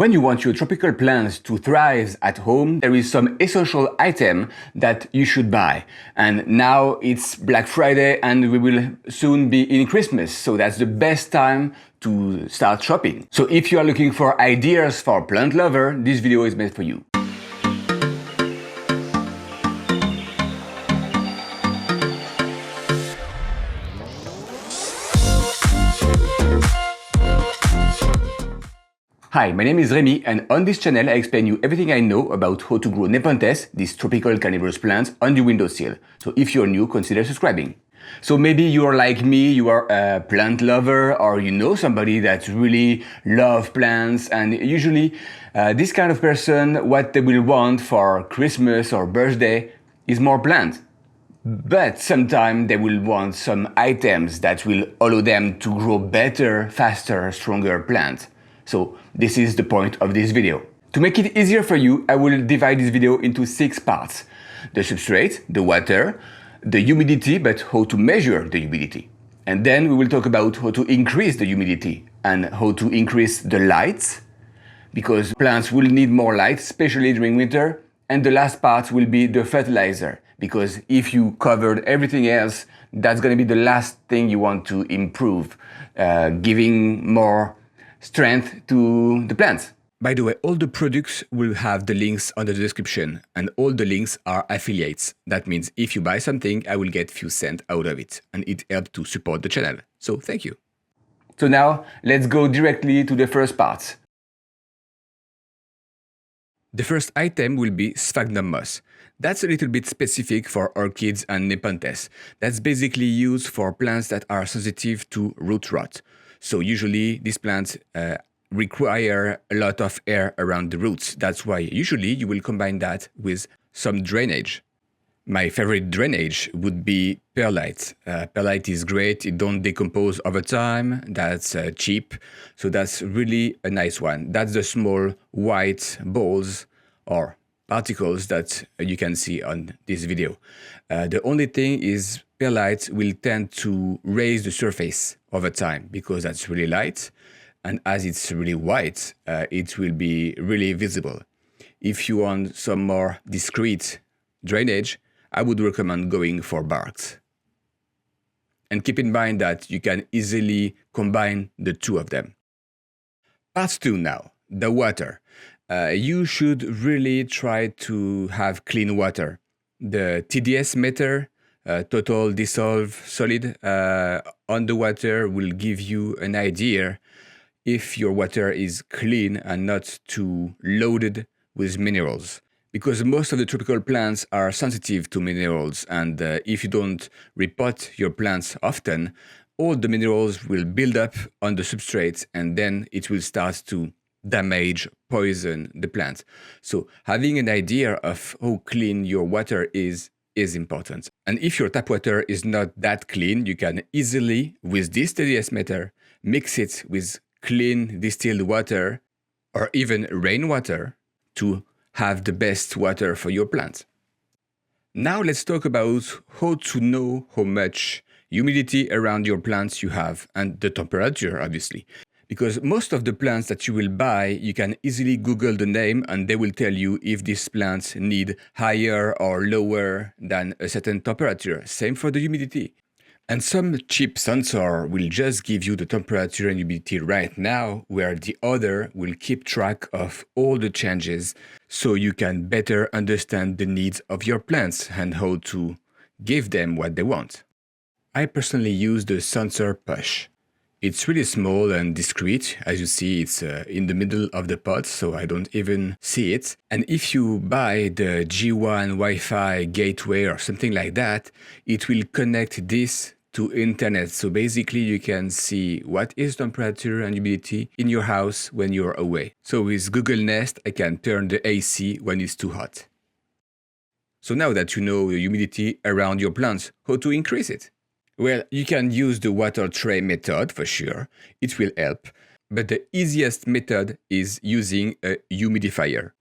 When you want your tropical plants to thrive at home, there is some essential item that you should buy. And now it's Black Friday and we will soon be in Christmas, so that's the best time to start shopping. So if you are looking for ideas for plant lover, this video is made for you. Hi, my name is Remy, and on this channel I explain you everything I know about how to grow Nepenthes, these tropical carnivorous plants, on the windowsill. So if you're new, consider subscribing. So maybe you're like me, you are a plant lover, or you know somebody that really loves plants, and usually this kind of person, what they will want for Christmas or birthday is more plants. But sometimes they will want some items that will allow them to grow better, faster, stronger plants. So this is the point of this video. To make it easier for you, I will divide this video into 6 parts. The substrate, the water, the humidity, but how to measure the humidity. And then we will talk about how to increase the humidity and how to increase the light, because plants will need more light, especially during winter. And the last part will be the fertilizer, because if you covered everything else, that's going to be the last thing you want to improve, giving more strength to the plants. By the way, all the products will have the links under the description, and all the links are affiliates. That means if you buy something, I will get few cents out of it, and it helps to support the channel. So thank you. So now let's go directly to the first part. The first item will be sphagnum moss. That's a little bit specific for orchids and Nepenthes. That's basically used for plants that are sensitive to root rot. So usually these plants require a lot of air around the roots. That's why usually you will combine that with some drainage. My favorite drainage would be perlite. Perlite is great, it don't decompose over time, that's cheap, so that's really a nice one. That's the small white balls or particles that you can see on this video. The only thing is perlite will tend to raise the surface over time because that's really light, and as it's really white, it will be really visible. If you want some more discreet drainage, I would recommend going for barks. And keep in mind that you can easily combine the two of them. Part 2 now, the water. You should really try to have clean water. The TDS meter, total dissolved solid, on the water will give you an idea if your water is clean and not too loaded with minerals. Because most of the tropical plants are sensitive to minerals, and if you don't repot your plants often, all the minerals will build up on the substrate and then it will start to damage, poison the plant. So having an idea of how clean your water is important. And if your tap water is not that clean, you can easily, with this TDS meter, mix it with clean distilled water or even rainwater to have the best water for your plants. Now let's talk about how to know how much humidity around your plants you have, and the temperature, obviously. Because most of the plants that you will buy, you can easily Google the name and they will tell you if these plants need higher or lower than a certain temperature. Same for the humidity. And some cheap sensor will just give you the temperature and humidity right now, where the other will keep track of all the changes so you can better understand the needs of your plants and how to give them what they want. I personally use the sensor push. It's really small and discreet. As you see, it's in the middle of the pot, so I don't even see it. And if you buy the G1 Wi-Fi gateway or something like that, it will connect this to internet. So basically you can see what is temperature and humidity in your house when you're away. So with Google Nest, I can turn the AC when it's too hot. So now that you know the humidity around your plants, how to increase it? Well, you can use the water tray method for sure, it will help, but the easiest method is using a humidifier.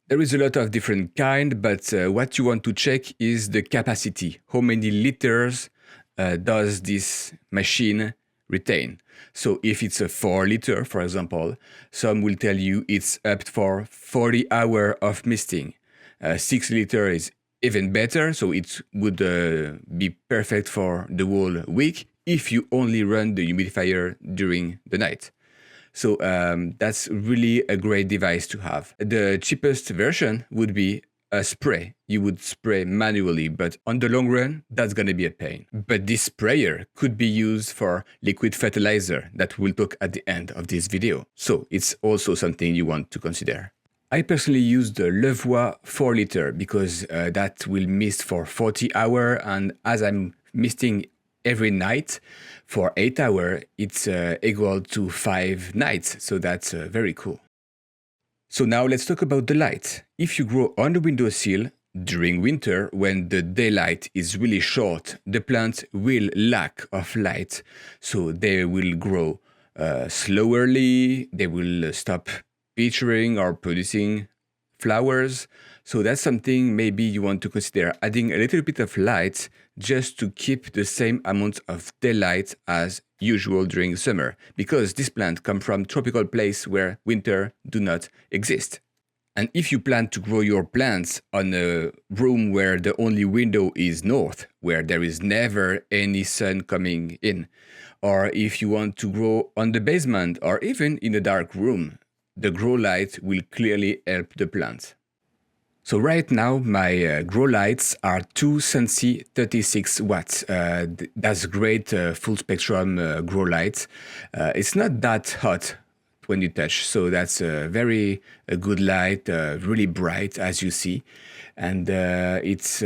There is a lot of different kinds, but what you want to check is the capacity. How many liters does this machine retain. So if it's a 4 liter, for example, some will tell you it's up for 40 hours of misting. 6 liter is even better, so it would be perfect for the whole week if you only run the humidifier during the night. So that's really a great device to have. The cheapest version would be a spray. You would spray manually, but on the long run, that's going to be a pain. But this sprayer could be used for liquid fertilizer that we'll talk at the end of this video. So it's also something you want to consider. I personally use the Levois 4 liter because that will mist for 40 hours, and as I'm misting every night for 8 hours, it's equal to 5 nights, so that's very cool. So now let's talk about the light. If you grow on the windowsill during winter, when the daylight is really short, the plants will lack of light, so they will grow slowerly, they will stop featuring or producing flowers. So that's something maybe you want to consider, adding a little bit of light just to keep the same amount of daylight as usual during summer, because this plant come from tropical place where winter do not exist. And if you plan to grow your plants on a room where the only window is north, where there is never any sun coming in, or if you want to grow on the basement or even in a dark room, the grow light will clearly help the plant. So right now my grow lights are two SANSI 36 watts. That's great full spectrum grow lights. It's not that hot when you touch, so that's a very good light, really bright as you see, and it's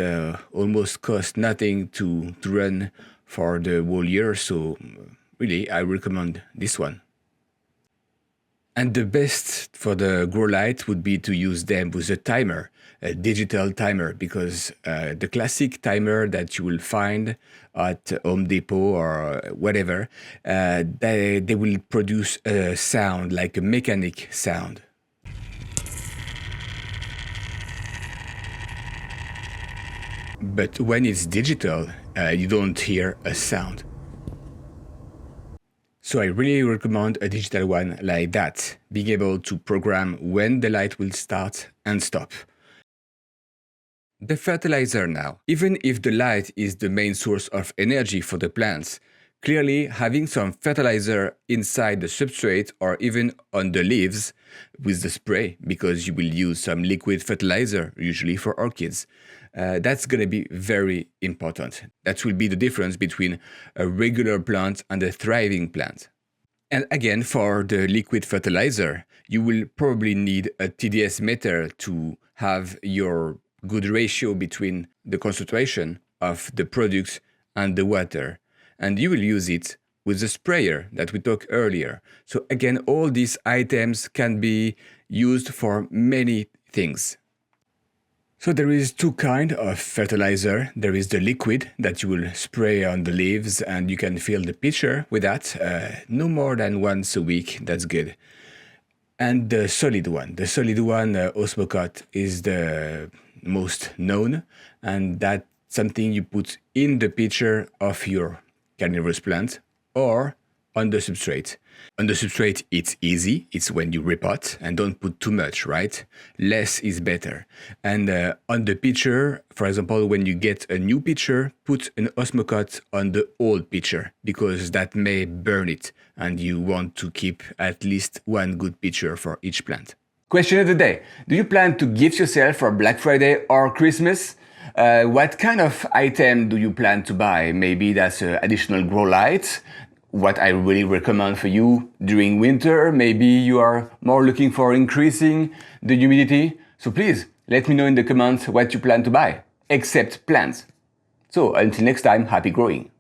almost cost nothing to run for the whole year, so really I recommend this one. And the best for the grow light would be to use them with a timer, a digital timer, because the classic timer that you will find at Home Depot or whatever, they will produce a sound like a mechanic sound. But when it's digital, you don't hear a sound. So I really recommend a digital one like that, being able to program when the light will start and stop. The fertilizer now. Even if the light is the main source of energy for the plants, clearly having some fertilizer inside the substrate or even on the leaves with the spray, because you will use some liquid fertilizer, usually for orchids, that's going to be very important. That will be the difference between a regular plant and a thriving plant. And again, for the liquid fertilizer, you will probably need a TDS meter to have your good ratio between the concentration of the products and the water. And you will use it with the sprayer that we talked earlier. So again, all these items can be used for many things. So there is two kinds of fertilizer. There is the liquid that you will spray on the leaves and you can fill the pitcher with that. No more than once a week, that's good. And the solid one. The solid one, Osmocote, is the most known, and that's something you put in the pitcher of your Carnivorous plant or on the substrate. On the substrate, it's easy. It's when you repot, and don't put too much, right? Less is better. And on the pitcher, for example, when you get a new pitcher, put an Osmocote on the old pitcher, because that may burn it, and you want to keep at least one good pitcher for each plant. Question of the day. Do you plan to gift yourself for Black Friday or Christmas? What kind of item do you plan to buy? Maybe that's additional grow lights. What I really recommend for you during winter. Maybe you are more looking for increasing the humidity. So please let me know in the comments what you plan to buy, except plants. So until next time, happy growing.